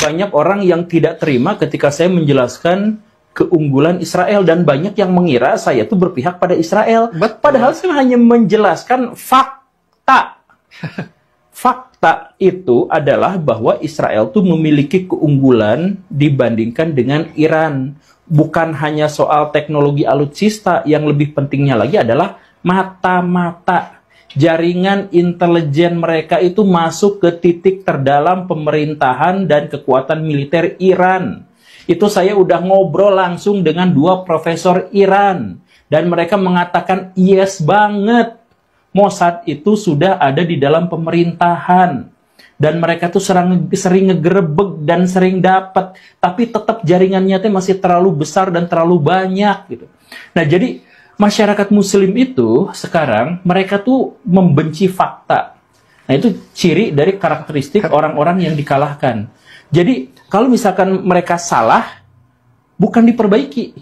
banyak orang yang tidak terima ketika saya menjelaskan keunggulan Israel, dan banyak yang mengira saya itu berpihak pada Israel. Betul. Padahal saya hanya menjelaskan fakta. Fakta itu adalah bahwa Israel itu memiliki keunggulan dibandingkan dengan Iran. Bukan hanya soal teknologi alutsista, yang lebih pentingnya lagi adalah mata-mata. Jaringan intelijen mereka itu masuk ke titik terdalam pemerintahan dan kekuatan militer Iran. Itu saya udah ngobrol langsung dengan 2 profesor Iran. Dan mereka mengatakan, yes banget. Mossad itu sudah ada di dalam pemerintahan. Dan mereka tuh sering ngegerebek dan sering dapat. Tapi tetap jaringannya tuh masih terlalu besar dan terlalu banyak gitu. Nah, jadi masyarakat muslim itu sekarang mereka tuh membenci fakta. Nah, itu ciri dari karakteristik orang-orang yang dikalahkan. Jadi kalau misalkan mereka salah, bukan diperbaiki.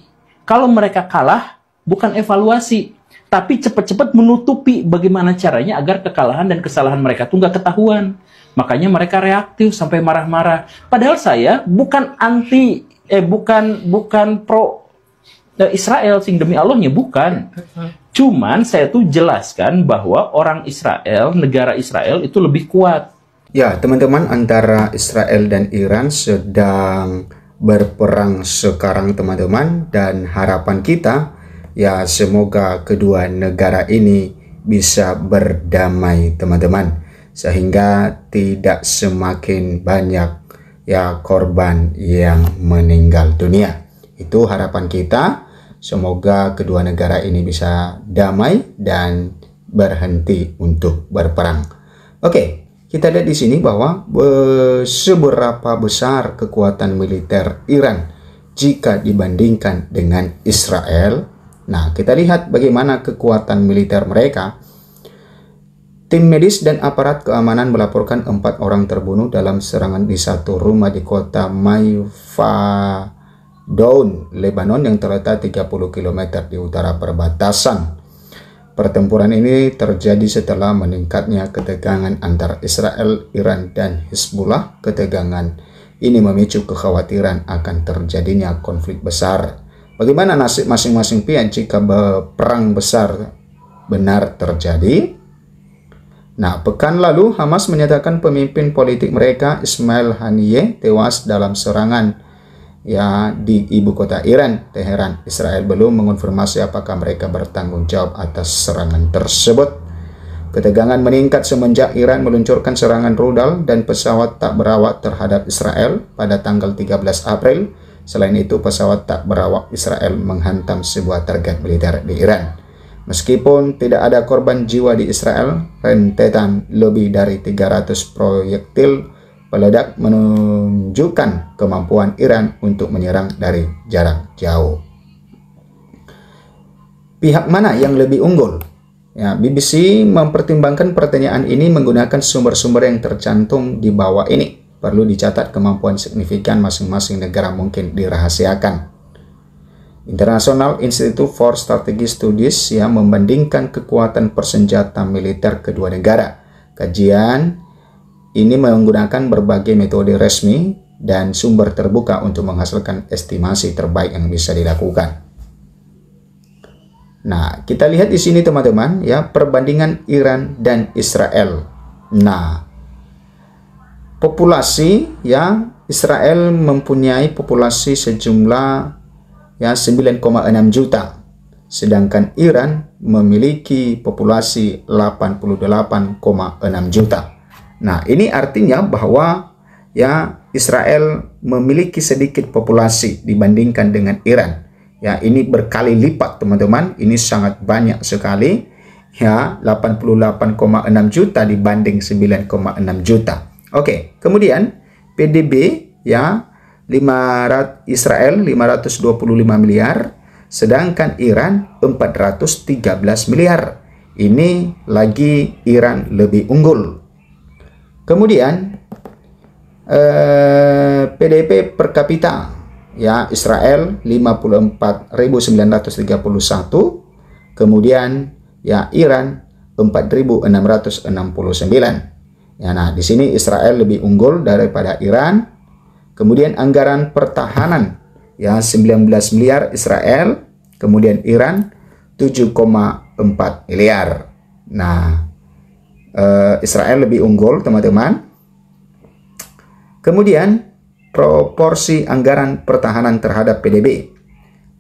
Kalau mereka kalah, bukan evaluasi. Tapi cepat-cepat menutupi bagaimana caranya agar kekalahan dan kesalahan mereka tuh nggak ketahuan. Makanya mereka reaktif sampai marah-marah. Padahal saya bukan bukan pro Israel, sing demi Allahnya, bukan. Cuman saya tuh jelaskan bahwa orang Israel, negara Israel itu lebih kuat. Ya, teman-teman, antara Israel dan Iran sedang berperang sekarang, teman-teman, dan harapan kita, ya, semoga kedua negara ini bisa berdamai, teman-teman, sehingga tidak semakin banyak ya korban yang meninggal dunia. Itu harapan kita, semoga kedua negara ini bisa damai dan berhenti untuk berperang. Oke. Kita lihat di sini bahwa seberapa besar kekuatan militer Iran jika dibandingkan dengan Israel. Nah, kita lihat bagaimana kekuatan militer mereka. Tim medis dan aparat keamanan melaporkan 4 orang terbunuh dalam serangan di satu rumah di kota Mayfadoun, Lebanon, yang terletak 30 km di utara perbatasan. Pertempuran ini terjadi setelah meningkatnya ketegangan antara Israel, Iran, dan Hizbullah. Ketegangan ini memicu kekhawatiran akan terjadinya konflik besar. Bagaimana nasib masing-masing pihak jika perang besar benar terjadi? Nah, pekan lalu Hamas menyatakan pemimpin politik mereka, Ismail Haniyeh, tewas dalam serangan ya di ibu kota Iran, Teheran. Israel belum mengonfirmasi apakah mereka bertanggung jawab atas serangan tersebut. Ketegangan meningkat semenjak Iran meluncurkan serangan rudal dan pesawat tak berawak terhadap Israel pada tanggal 13 April. Selain itu, pesawat tak berawak Israel menghantam sebuah target militer di Iran. Meskipun tidak ada korban jiwa di Israel, rentetan lebih dari 300 proyektil peledak menunjukkan kemampuan Iran untuk menyerang dari jarak jauh. Pihak mana yang lebih unggul? Ya, BBC mempertimbangkan pertanyaan ini menggunakan sumber-sumber yang tercantum di bawah ini. Perlu dicatat kemampuan signifikan masing-masing negara mungkin dirahasiakan. International Institute for Strategic Studies yang membandingkan kekuatan persenjata militer kedua negara. Kajian ini menggunakan berbagai metode resmi dan sumber terbuka untuk menghasilkan estimasi terbaik yang bisa dilakukan. Nah, kita lihat di sini teman-teman ya, perbandingan Iran dan Israel. Nah, populasi ya, Israel mempunyai populasi sejumlah ya 9,6 juta. Sedangkan Iran memiliki populasi 88,6 juta. Nah, ini artinya bahwa ya Israel memiliki sedikit populasi dibandingkan dengan Iran. Ya, ini berkali lipat, teman-teman. Ini sangat banyak sekali. Ya, 88,6 juta dibanding 9,6 juta. Oke, kemudian PDB ya Israel 525 miliar, sedangkan Iran 413 miliar. Ini lagi Iran lebih unggul. Kemudian PDB per kapita ya Israel 54.931, kemudian ya Iran 4.669. Ya, nah di sini Israel lebih unggul daripada Iran Kemudian anggaran pertahanan ya 19 miliar Israel, kemudian Iran 7,4 miliar. Nah, Israel lebih unggul teman-teman. Kemudian proporsi anggaran pertahanan terhadap PDB.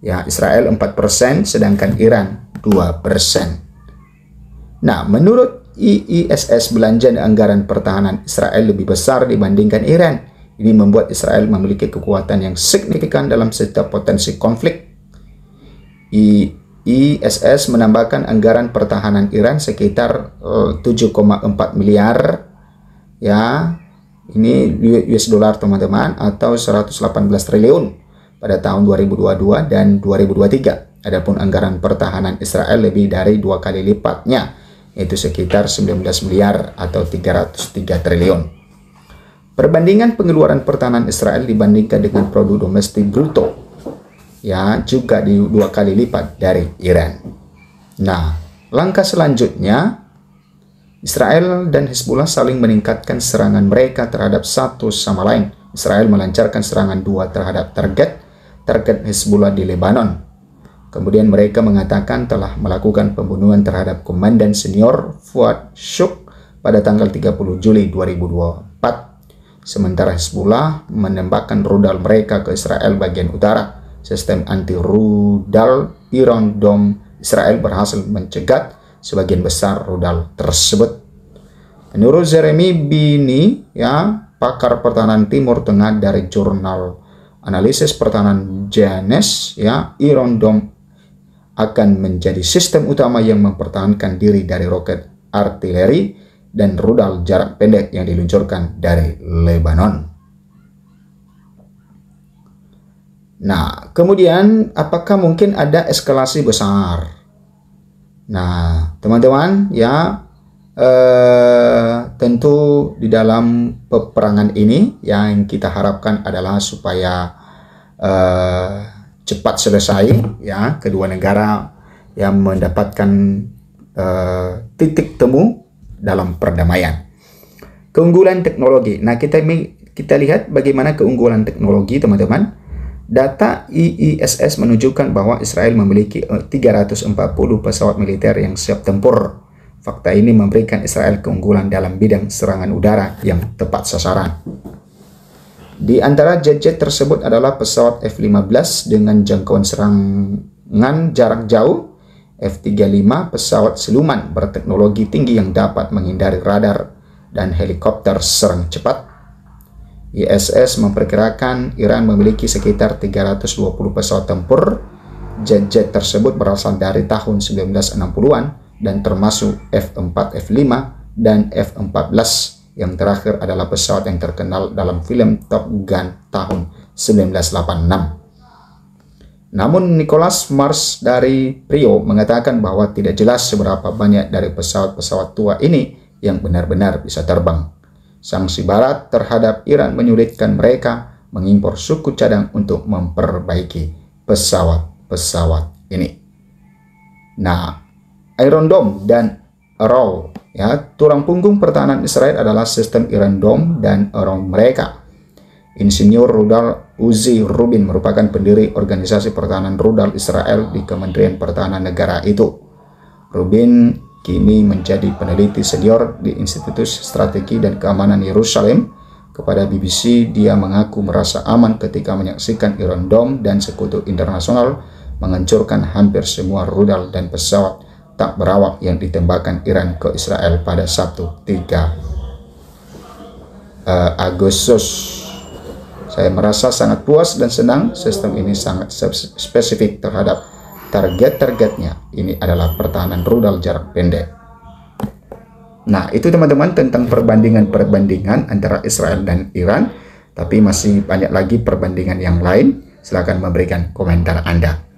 Ya, Israel 4%, sedangkan Iran 2%. Nah, menurut IISS, belanja anggaran pertahanan Israel lebih besar dibandingkan Iran. Ini membuat Israel memiliki kekuatan yang signifikan dalam setiap potensi konflik. IISS menambahkan anggaran pertahanan Iran sekitar 7,4 miliar ya. Ini US dollar teman-teman, atau 118 triliun pada tahun 2022 dan 2023. Adapun anggaran pertahanan Israel lebih dari 2 kali lipatnya, yaitu sekitar 19 miliar atau 303 triliun. Perbandingan pengeluaran pertahanan Israel dibandingkan dengan produk domestik bruto ya juga di 2 kali lipat dari Iran. Nah, langkah selanjutnya, Israel dan Hezbollah saling meningkatkan serangan mereka terhadap satu sama lain. Israel melancarkan serangan 2 terhadap target Hezbollah di Lebanon. Kemudian mereka mengatakan telah melakukan pembunuhan terhadap komandan senior Fuad Shuk pada tanggal 30 Juli 2024. Sementara Hezbollah menembakkan rudal mereka ke Israel bagian utara. Sistem anti-rudal Iron Dome Israel berhasil mencegat sebagian besar rudal tersebut. Menurut Jeremy Bini, ya, pakar pertahanan Timur Tengah dari jurnal analisis pertahanan Jannes, ya, Iron Dome akan menjadi sistem utama yang mempertahankan diri dari roket artileri dan rudal jarak pendek yang diluncurkan dari Lebanon. Nah, kemudian apakah mungkin ada eskalasi besar? Nah, teman-teman, ya, tentu di dalam peperangan ini yang kita harapkan adalah supaya cepat selesai, ya, kedua negara yang mendapatkan titik temu dalam perdamaian. Keunggulan teknologi. Nah, kita lihat bagaimana keunggulan teknologi, teman-teman. Data IISS menunjukkan bahwa Israel memiliki 340 pesawat militer yang siap tempur. Fakta ini memberikan Israel keunggulan dalam bidang serangan udara yang tepat sasaran. Di antara jet-jet tersebut adalah pesawat F-15 dengan jangkauan serangan jarak jauh, F-35 pesawat siluman berteknologi tinggi yang dapat menghindari radar, dan helikopter serang cepat. ISS memperkirakan Iran memiliki sekitar 320 pesawat tempur. Jet-jet tersebut berasal dari tahun 1960-an dan termasuk F-4, F-5, dan F-14. Yang terakhir adalah pesawat yang terkenal dalam film Top Gun tahun 1986. Namun Nicholas Mars dari Prio mengatakan bahwa tidak jelas seberapa banyak dari pesawat-pesawat tua ini yang benar-benar bisa terbang. Sanksi Barat terhadap Iran menyulitkan mereka mengimpor suku cadang untuk memperbaiki pesawat-pesawat ini. Nah, Iron Dome dan Arrow, ya, tulang punggung pertahanan Israel adalah sistem Iron Dome dan Arrow mereka. Insinyur rudal Uzi Rubin merupakan pendiri organisasi pertahanan rudal Israel di Kementerian Pertahanan Negara itu. Rubin kini menjadi peneliti senior di Institut Strategi dan Keamanan Yerusalem. Kepada BBC, dia mengaku merasa aman ketika menyaksikan Iron Dome dan sekutu internasional menghancurkan hampir semua rudal dan pesawat tak berawak yang ditembakkan Iran ke Israel pada Sabtu 3 Agustus. Saya merasa sangat puas dan senang. Sistem ini sangat spesifik terhadap target-targetnya. Ini adalah pertahanan rudal jarak pendek. Nah, itu teman-teman tentang perbandingan antara Israel dan Iran. Tapi masih banyak lagi perbandingan yang lain. Silakan memberikan komentar Anda.